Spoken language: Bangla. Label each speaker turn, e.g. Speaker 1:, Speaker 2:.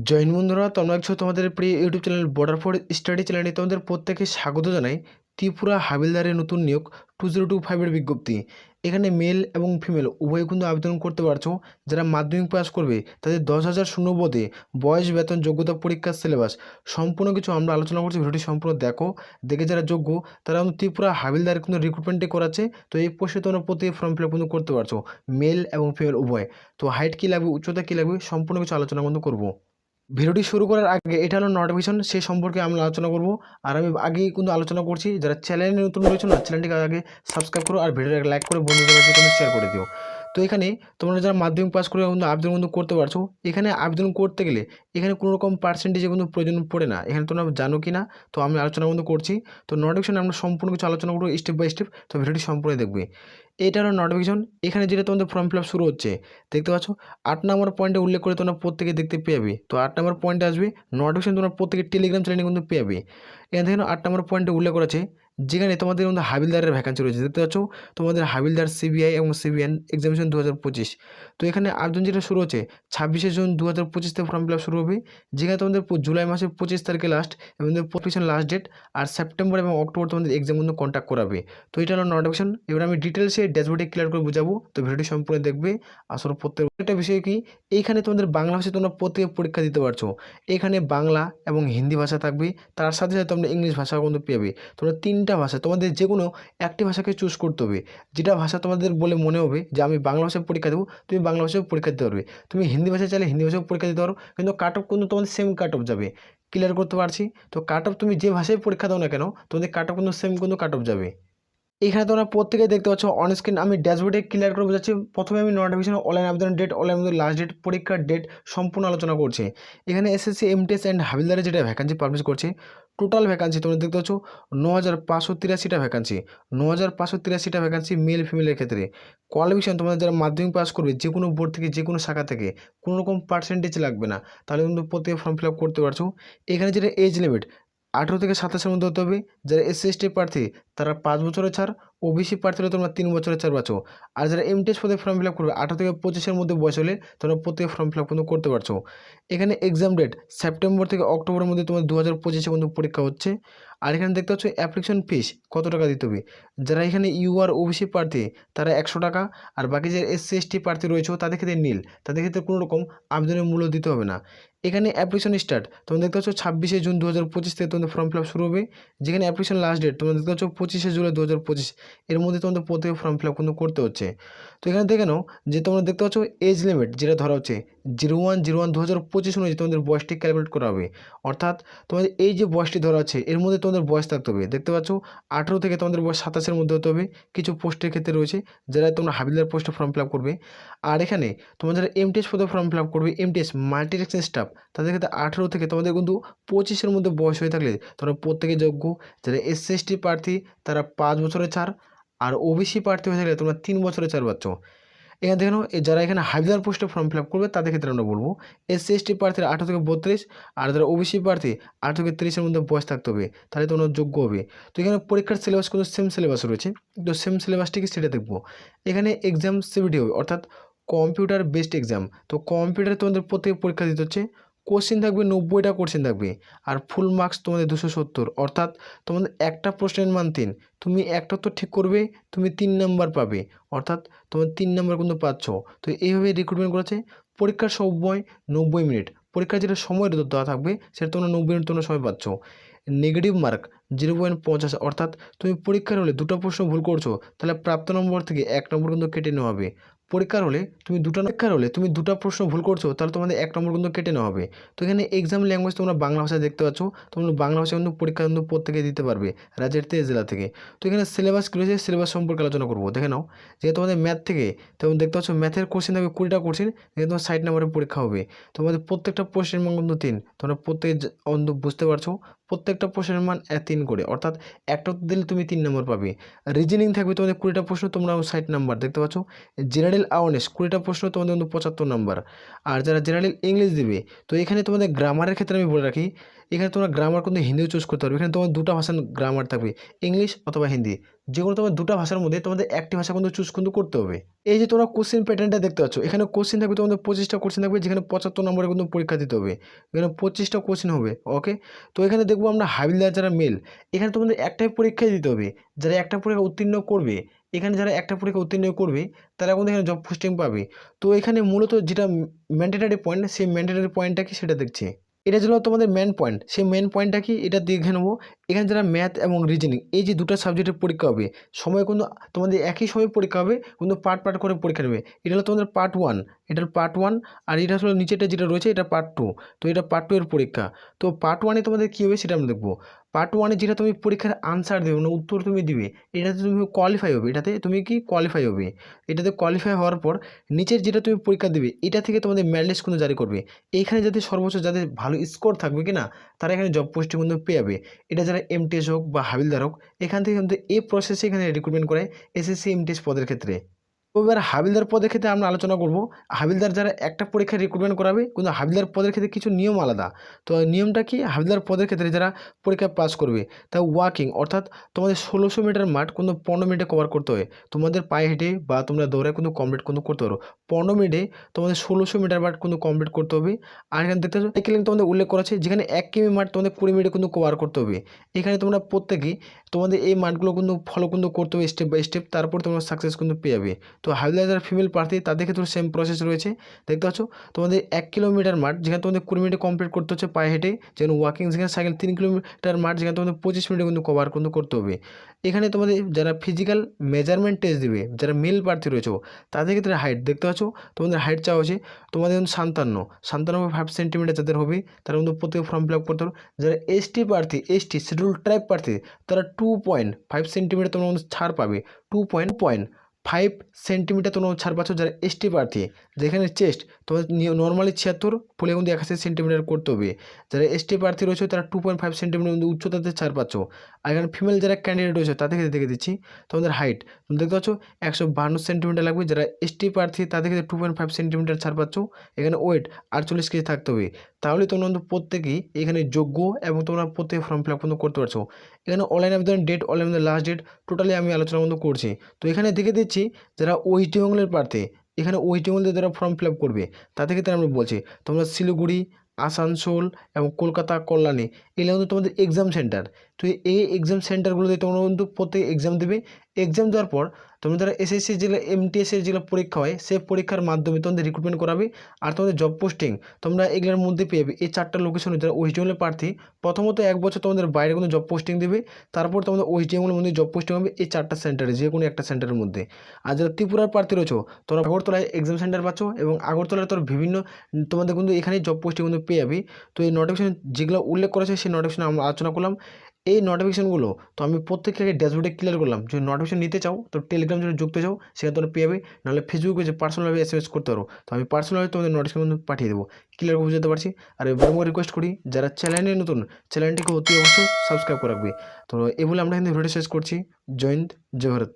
Speaker 1: জৈন বন্ধুরা, তোমরা দেখছো তোমাদের প্রিয় YouTube channel border for study চ্যানেলে তোমাদের প্রত্যেকে স্বাগত জানাই। ত্রিপুরা হাবিলদারের নতুন নিয়োগ 2025-এর বিজ্ঞপ্তি। এখানে মেল এবং ফিমেল উভয় কিন্তু আবেদন করতে পারছো। যারা মাধ্যমিক পাস করবে তাদের 10,000 শূন্যপদে বয়স, বেতন, যোগ্যতা, পরীক্ষার সিলেবাস সম্পূর্ণ কিছু আমরা আলোচনা করছি। ভিডিওটি সম্পূর্ণ দেখে যারা যোগ্য তারা কিন্তু ত্রিপুরা হাবিলদার কিন্তু রিক্রুটমেন্টে করাচ্ছে। তো এই পোস্টে তোমরা প্রত্যেকে ফর্ম ফিল আপ কিন্তু করতে পারছো, মেল এবং ফিমেল উভয়। তো হাইট কী লাগবে, উচ্চতা কী লাগবে, সম্পূর্ণ কিছু আলোচনা কিন্তু করবো। ভিডিওটি শুরু করার আগে এটা হলো নোটিফিকেশন, সে সম্পর্কে আমরা আলোচনা করব। আর আমি আগেই কিন্তু আলোচনা করছি, যারা চ্যানেলে নতুন রয়েছে না, চ্যানেলটিকে আগে সাবস্ক্রাইব করো আর ভিডিওটাকে লাইক করে বন্ধুদের কাছে কিন্তু শেয়ার করে দিও। তো এখানে তোমরা যারা মাধ্যমিক পাস করে কিন্তু আবেদন কিন্তু করতে পারছো। এখানে আবেদন করতে গেলে এখানে কোনো রকম পার্সেন্টেজে কিন্তু প্রয়োজন পড়ে না। এখানে তোমরা জানো কি না, তো আমি আলোচনা কিন্তু করছি। তো নোটিফিকেশনে আমরা সম্পূর্ণ কিছু আলোচনা করবো স্টেপ বাই স্টেপ। তো ভিডিওটি সম্পূর্ণ দেখবে। এটা হলো নোটিফিকেশন। এখানে যেটা তোমাদের ফর্ম ফিল আপ শুরু হচ্ছে দেখতে পাচ্ছ, 8 নম্বর পয়েন্টে উল্লেখ করে তোমরা প্রত্যেকে দেখতে পেয়ে যাবে। তো 8 নম্বর পয়েন্টে আসবে নোটিফিকেশন, তোমরা প্রত্যেকে টেলিগ্রাম চ্যানেলে কিন্তু পেয়ে যাবে। এখান থেকে 8 নম্বর পয়েন্টে উল্লেখ করেছে যেখানে তোমাদের মধ্যে হাবিলদারের ভ্যাকান্সি রয়েছে। দেখতে পাচ্ছ তোমাদের হাবিলদার সিবিআই এবং সিবিএন এক্সামিনেশন 2025। তো এখানে আবেদন যেটা শুরু হচ্ছে 26শে জুন 2025 থেকে ফর্ম ফিল আপ শুরু হবে, যেখানে তোমাদের জুলাই মাসের 25 তারিখে লাস্ট এবং পিছনে লাস্ট ডেট। আর সেপ্টেম্বর এবং অক্টোবর তোমাদের এক্সাম কিন্তু কন্ট্যাক্ট করাবে। তো এটা হলো নোটিফিকেশন। এবার আমি ডিটেলসে ড্যাশবোর্ডে ক্লিয়ার করে বুঝাবো। তো ভিডিওটি সম্পূর্ণ দেখবে। আসলে প্রত্যেকটা বিষয় কি, এইখানে তোমাদের বাংলা ভাষায় তোমরা প্রত্যেকে পরীক্ষা দিতে পারছো। এখানে বাংলা এবং হিন্দি ভাষা থাকবে, তার সাথে সাথে তোমরা ইংলিশ ভাষাও কিন্তু পেবে। তোমরা 3টা ভাষা, তোমাদের যে কোনো একটি ভাষাকে চুজ করতে হবে। যেটা ভাষা তোমাদের বলে মনে হবে যে আমি বাংলা ভাষায় পরীক্ষা দেবো, তুমি বাংলা ভাষায় পরীক্ষা দিতে পারবে। তুমি হিন্দি ভাষায় চাইলে হিন্দি ভাষায় পরীক্ষা দিতে পারো, কিন্তু কাট অফ কিন্তু তোমাদের সেম কাট অফ যাবে। ক্লিয়ার করতে পারছি তো? কাট অফ তুমি যে ভাষায় পরীক্ষা দাও না কেন, তোমাদের কাট অফ কিন্তু সেম কিন্তু কাট অফ যাবে। এখানে তোমরা প্রত্যেকে দেখতে পাচ্ছ অন স্ক্রিন। আমি ড্যাশবোর্ডে ক্লিয়ার করে বোঝাচ্ছি। প্রথমে আমি নোটিফিকেশন, অনলাইন আবেদন ডেট, অনলাইন আবেদন লাস্ট ডেট, পরীক্ষার ডেট সম্পূর্ণ আলোচনা করছি। এখানে এসএসসি, এমটিএস অ্যান্ড হাবিলদারে যেটা ভ্যাকান্সি পাবলিশ করছে, টোটাল ভ্যাকান্সি তোমরা দেখতে পাচ্ছ 9,583টা ভ্যাকান্সি। 9,583টা ভ্যাকান্সি মেল ফিমেলের ক্ষেত্রে। কোয়ালিফিকেশন তোমাদের যারা মাধ্যমিক পাস করবে যে কোনো বোর্ড থেকে, যে কোনো শাখা থেকে, কোনো রকম পার্সেন্টেজ লাগবে না, তাহলে কিন্তু প্রত্যেকে ফর্ম ফিল আপ করতে পারছো। এখানে যেটা এজ লিমিট 18 থেকে 27-এর মধ্যে হতে হবে। যারা এসসি এসটি প্রার্থী তারা 5 বছরের ছাড়, ওবিসি প্রার্থী হলে তোমরা 3 বছরের ছাড় পাচ্ছ। আর যারা এমটিএস পদে ফর্ম ফিল আপ করবে 18 থেকে 25-এর মধ্যে বয়স হলে তোমরা প্রত্যেকে ফর্ম ফিল আপ কিন্তু করতে পারছো। এখানে এক্সাম ডেট সেপ্টেম্বর থেকে অক্টোবরের মধ্যে তোমার 2025-এ কিন্তু পরীক্ষা হচ্ছে। আর এখানে দেখতে পাচ্ছ অ্যাপ্লিকেশন ফিস কত টাকা দিতে হবে। যারা এখানে ইউআর ওবিসি প্রার্থী তারা 100 টাকা, আর বাকি যে এসসি এসটি প্রার্থী রয়েছে তাদের ক্ষেত্রে নীল, তাদের ক্ষেত্রে কোনো রকম আবেদনের মূল্য দিতে হবে না। এখানে অ্যাপ্লিকেশন স্টার্ট তোমরা দেখতে পাচ্ছ 26শে জুন 2025 থেকে তোমাদের ফর্ম ফিল আপ শুরু হবে, যেখানে অ্যাপ্লিকেশন লাস্ট ডেট তোমরা দেখতে পাচ্ছ 25শে জুলাই 2025। এর মধ্যে তোমাদের প্রত্যেকে ফর্ম ফিল আপ কিন্তু করতে হচ্ছে। তো এখানে দেখে নাও যে তোমরা দেখতে পাচ্ছ এজ লিমিট যেটা ধরা হচ্ছে 01/01/2025 অনুযায়ী তোমাদের বয়সটি ক্যালকুলেট করা হবে। অর্থাৎ তোমাদের এই যে বয়সটি ধরা আছে এর মধ্যে তোমাদের বয়স থাকতে হবে। দেখতে পাচ্ছ 18 থেকে তোমাদের বয়স 27-এর মধ্যে হতে হবে। কিছু পোস্টের ক্ষেত্রে রয়েছে যারা তোমরা হাবিলদার পোস্টে ফর্ম ফিল আপ করবে। আর এখানে তোমরা যারা এমটিএস পদে ফর্ম ফিল আপ করবে, এমটিএস মাল্টিটাস্কিং স্টাফ, তাদের ক্ষেত্রে 18 থেকে তোমাদের কিন্তু 25-এর মধ্যে বয়স হয়ে থাকলে তোমরা প্রত্যেকে যোগ্য। যারা এসসি এসটি প্রার্থী তারা 5 বছরের ছাড়, আর ওবিসি প্রার্থী হয়ে থাকলে তোমরা 3 বছরের ছাড় পাচ্ছ। এখানে দেখো যারা এখানে হাবিলদার পোস্টে ফর্ম ফিল আপ করবে তাদের ক্ষেত্রে আমরা বলবো এসসি এসটি প্রার্থীর 18 থেকে 32, আর যারা ওবিসি প্রার্থী 18 থেকে 30-এর মধ্যে বয়স থাকতে হবে, তাহলে তোমরা যোগ্য হবে। তো এখানে পরীক্ষার সিলেবাস কিন্তু সেম সিলেবাস রয়েছে। তো সেম সিলেবাসটি কি সেটা দেখবো। এখানে এক্সাম সিবিটি হবে, অর্থাৎ কম্পিউটার বেসড এক্সাম। তো কম্পিউটারে তোমাদের প্রত্যেকে পরীক্ষা দিতে হচ্ছে। কোশ্চেন থাকবে 90টা কোশ্চেন থাকবে, আর ফুল মার্কস তোমাদের 270। অর্থাৎ তোমাদের একটা প্রশ্নের মান 3, তুমি একটা তো ঠিক করবে, তুমি 3 নাম্বার পাবে। অর্থাৎ তোমার 3 নাম্বার কিন্তু পাচ্ছ। তো এইভাবে রিক্রুটমেন্ট করেছে। পরীক্ষার সময় 90 মিনিট, পরীক্ষার যেটা সময় দেওয়া থাকবে সেটা তোমরা 90 মিনিট তোমরা সময় পাচ্ছ। নেগেটিভ মার্ক 0.50, অর্থাৎ তুমি পরীক্ষার হলে 2টা প্রশ্ন ভুল করছো তাহলে প্রাপ্ত নম্বর থেকে 1 নম্বর কিন্তু কেটে নেওয়া হবে। পরীক্ষার হলে তুমি 2টা প্রশ্ন ভুল করছো তাহলে তোমাদের 1 নম্বর কিন্তু কেটে নেওয়া হবে। তো এখানে এক্সাম ল্যাঙ্গুয়েজ তোমরা বাংলা ভাষায় দেখতে পাচ্ছ। তোমরা বাংলা ভাষায় কিন্তু পরীক্ষা কিন্তু প্রত্যেকে দিতে পারবে রাজ্যের থেকে, জেলা থেকে। তো এখানে সিলেবাস কী রয়েছে, সিলেবাস সম্পর্কে আলোচনা করবো। দেখে নাও যে তোমাদের ম্যাথ থেকে তোমরা দেখতে পাচ্ছ ম্যাথের কোশ্চেন থাকবে 20টা কোশ্চেন, যেখানে তোমার 60 নম্বরের পরীক্ষা হবে। তোমাদের প্রত্যেকটা প্রশ্নের মান কিন্তু 3, তোমরা প্রত্যেকে বুঝতে পারছো। প্রত্যেকটা প্রশ্নের মান 3 করে, অর্থাৎ একটা দিলে তুমি 3 নম্বর পাবে। রিজনিং থাকবে তোমাদের 20টা প্রশ্ন, তোমরা 60 নাম্বার দেখতে পাচ্ছ। জেনারেল অ্যাওয়ারনেস 20টা প্রশ্ন, তোমাদের কিন্তু 75 নাম্বার। আর যারা জেনারেল ইংলিশ দিবে, তো এখানে তোমাদের গ্রামারের ক্ষেত্রে আমি বলে রাখি, এখানে তোমরা গ্রামার কিন্তু হিন্দিও চুজ করতে পারবে। এখানে তোমার 2টা ভাষার গ্রামার থাকবে, ইংলিশ অথবা হিন্দি। যে কোনো তোমার দুটো ভাষার মধ্যে তোমাদের একটি ভাষা কিন্তু চুজ কিন্তু করতে হবে। এই যে তোমরা কোশ্চেন প্যাটার্নটা দেখতে পাচ্ছ, এখানে কোশ্চেন থাকবে তোমাদের 25টা কোশ্চেন থাকবে, যেখানে 75 নম্বরে কিন্তু পরীক্ষা দিতে হবে। এখানে 25টা কোশ্চেন হবে। ওকে, তো এখানে দেখবো আমরা হাবিলদার যারা মেল, এখানে তোমাদের একটাই পরীক্ষায় দিতে হবে। যারা একটা পরীক্ষা উত্তীর্ণ করবে, এখানে যারা একটা পরীক্ষা উত্তীর্ণ করবে তারা কিন্তু এখানে জব পোস্টিং পাবে। তো এখানে মূলত যেটা ম্যান্ডেটারি পয়েন্ট, সেই ম্যান্ডেটারি পয়েন্টটা কি সেটা দেখছি। এটা ছিল তোমাদের মেন পয়েন্ট। সেই মেন পয়েন্টটা কি এটা দেখে নেবো। এখানে যারা ম্যাথ এবং রিজনিং এই যে দুটো সাবজেক্টের পরীক্ষা হবে, সময় কিন্তু তোমাদের একই সময় পরীক্ষা হবে, কিন্তু পার্ট পার্ট করে পরীক্ষা নেবে। এটা হলো তোমাদের পার্ট 1, এটা হলো পার্ট 1, আর এটা হলো নিচেটা যেটা রয়েছে এটা পার্ট 2। তো এটা পার্ট 2 এর পরীক্ষা। তো পার্ট 1-এ তোমাদের কী হবে সেটা আমরা দেখবো। পার্ট 1-এ যেটা তুমি পরীক্ষার আনসার দেবে, মানে উত্তর তুমি দিবে, এটাতে তুমি কোয়ালিফাই হবে। এটাতে তুমি কি কোয়ালিফাই হবে। এটাতে কোয়ালিফাই হওয়ার পর নিচের যেটা তুমি পরীক্ষা দেবে, এটা থেকে তোমাদের মেরিট লিস্ট কিন্তু জারি করবে। এইখানে যাতে সর্বোচ্চ যাদের ভালো স্কোর থাকবে কি না, তারা এখানে জব পোস্টিং কিন্তু পেয়ে যাবে। এটা যারা এমটিএস হোক বা হাবিলদার হোক, এখান থেকে কিন্তু এই প্রসেসে এখানে রিক্রুটমেন্ট করে এসএসসি এমটিএস পদের ক্ষেত্রে। তো এবার হাবিলদার পদের ক্ষেত্রে আমরা আলোচনা করব। হাবিলদার যারা একটা পরীক্ষায় রিক্রুটমেন্ট করাবে, কিন্তু হাবিলদার পদের ক্ষেত্রে কিছু নিয়ম আলাদা। তো নিয়মটা কি, হাবিলদার পদের ক্ষেত্রে যারা পরীক্ষা পাস করবে তা ওয়াকিং, অর্থাৎ তোমাদের 1600 মিটার মাঠ কিন্তু 15 মিনিটে কভার করতে হয়। তোমাদের পায়ে হেঁটে বা তোমরা দৌড়ে কিন্তু কমপ্লিট কিন্তু করতে পারো। 15 মিনিটে তোমাদের 1600 মিটার মাঠ কিন্তু কমপ্লিট করতে হবে। আর এখানে দেখতে পাচ্ছ সাইকেলিং তোমাদের উল্লেখ করা আছে, যেখানে 1 কিমি মাঠ তোমাদের 20 মিনিটে কিন্তু কভার করতে হবে। এখানে তোমরা প্রত্যেকেই তোমাদের এই মাঠগুলো কিন্তু ফলো কিন্তু করতে হবে স্টেপ বাই স্টেপ, তারপর তোমরা সাকসেস কিন্তু পেয়ে যাবে। তো হাবিলদার যারা ফিমেল প্রার্থী তাদের ক্ষেত্রে সেম প্রসেস রয়েছে। দেখতে পাচ্ছ তোমাদের 1 কিলোমিটার মাঠ যেখানে তোমাদের 20 মিনিটে কমপ্লিট করতে হচ্ছে পায়ে হেঁটে, যেখানে ওয়াকিং, যেখানে সাইকেল 3 কিলোমিটার মাঠ যেখানে তোমাদের 25 মিনিটে কিন্তু কভার কিন্তু করতে হবে। এখানে তোমাদের যারা ফিজিক্যাল মেজারমেন্ট টেস্ট দেবে, যারা মেল প্রার্থী রয়েছে তাদের ক্ষেত্রে হাইট দেখতে পাচ্ছ তোমাদের হাইট চাওয়া হচ্ছে তোমাদের 57.5 সেন্টিমিটার যাদের হবে তারা কিন্তু প্রত্যেকে ফর্ম ফিল আপ করতে হবে। যারা এসটি প্রার্থী, এসটি শিডিউল ট্রাইব প্রার্থী, তারা 2.5 সেন্টিমিটার তোমরা ছাড় পাবে। 2.5 সেন্টিমিটার তোমরা ছাড় পাচ্ছ যারা এসটি প্রার্থী। যেখানে চেস্ট তোমাদের নর্মালি 76 ফুলে কিন্তু 81 সেন্টিমিটার করতে হবে। যারা এসটি প্রার্থী রয়েছে তারা 2.5 সেন্টিমিটার কিন্তু উচ্চতাতে ছাড় পাচ্ছ। আর এখানে ফিমেল যারা ক্যান্ডিডেট রয়েছে তাদেরকে দেখে দিচ্ছি তোমাদের হাইট তুমি দেখতে পাচ্ছ 152 সেন্টিমিটার লাগবে। যারা এসটি প্রার্থী তাদের ক্ষেত্রে 2.5 সেন্টিমিটার ছাড় পাচ্ছ। এখানে ওয়েট 48 কেজি থাকতে হবে। তাহলে তোমরা কিন্তু প্রত্যেকেই এখানে যোগ্য এবং তোমরা প্রত্যেকে ফর্ম ফিল আপ কিন্তু করতে পারছো। এখানে অনলাইন আবেদনের date, online last date totally আমি আলোচনা কিন্তু করছি। তো এখানে দেখে দিচ্ছি যারা ওয়েস্ট বেঙ্গলের প্রার্থী, এখানে ওয়েস্ট বেঙ্গলের যারা ফর্ম ফিল আপ করবে তাদের ক্ষেত্রে আমরা বলছি তোমরা শিলিগুড়ি, আসানসোল এবং কলকাতা, কল্যাণী এগুলো কিন্তু তোমাদের এক্সাম সেন্টার। তো এই এক্সাম সেন্টারগুলোতে তোমরা কিন্তু প্রত্যেক এক্সাম দেবে। এক্সাম দেওয়ার পর তোমরা যারা এসএসসি যেগুলো এমটিএসের যেগুলো পরীক্ষা হয় সেই পরীক্ষার মাধ্যমে তোমাদের রিক্রুটমেন্ট করাবে। আর তোমাদের জব পোস্টিং তোমরা এগুলোর মধ্যে পেয়ে যাবে। এই 4টা লোকেশনে যারা ওয়েস্ট বেঙ্গলের প্রার্থী, প্রথমত 1 বছর তোমাদের বাইরে কোনো জব পোস্টিং দেবে, তারপর তোমাদের ওয়েস্ট বেঙ্গলের মধ্যে জব পোস্টিং হবে এই 4টা সেন্টারে, যে কোনো একটা সেন্টারের মধ্যে। আর যারা ত্রিপুরার প্রার্থী রয়েছে তোমরা আগরতলায় এক্সাম সেন্টার পাচ্ছ, এবং আগরতলায় তোর বিভিন্ন তোমাদের কিন্তু এখানে জব পোস্টিং কিন্তু পেয়ে যাবে। তো এই নোটিফিকেশন যেগুলো উল্লেখ করেছে সেই নোটিফিকেশন আমরা আলোচনা করলাম। এই নোটিফিকেশনগুলো তো আমি প্রত্যেককে ড্যাশবোর্ডে ক্লিয়ার করলাম। যদি নোটিফিকেশন নিতে চাও তো টেলিগ্রাম যদি যুক্ত চাও সেখানে তোমরা পেয়ে যাবে, নাহলে ফেসবুকে যে পার্সোনালভাবে এসএমএস করতে পারো। তো আমি পার্সোনালভাবে তোমাদের নোটিফিকেশন পাঠিয়ে দেবো, ক্লিয়ার বুঝতে পারছি। আর এবার রিকোয়েস্ট করি যারা চ্যানেলে নতুন, চ্যানেলটিকে অতি অবশ্যই সাবস্ক্রাইব করে রাখবে। তো এই বলে আমরা কিন্তু ভিডিও শেষ করছি। জয় হিন্দ, জয় ভারত।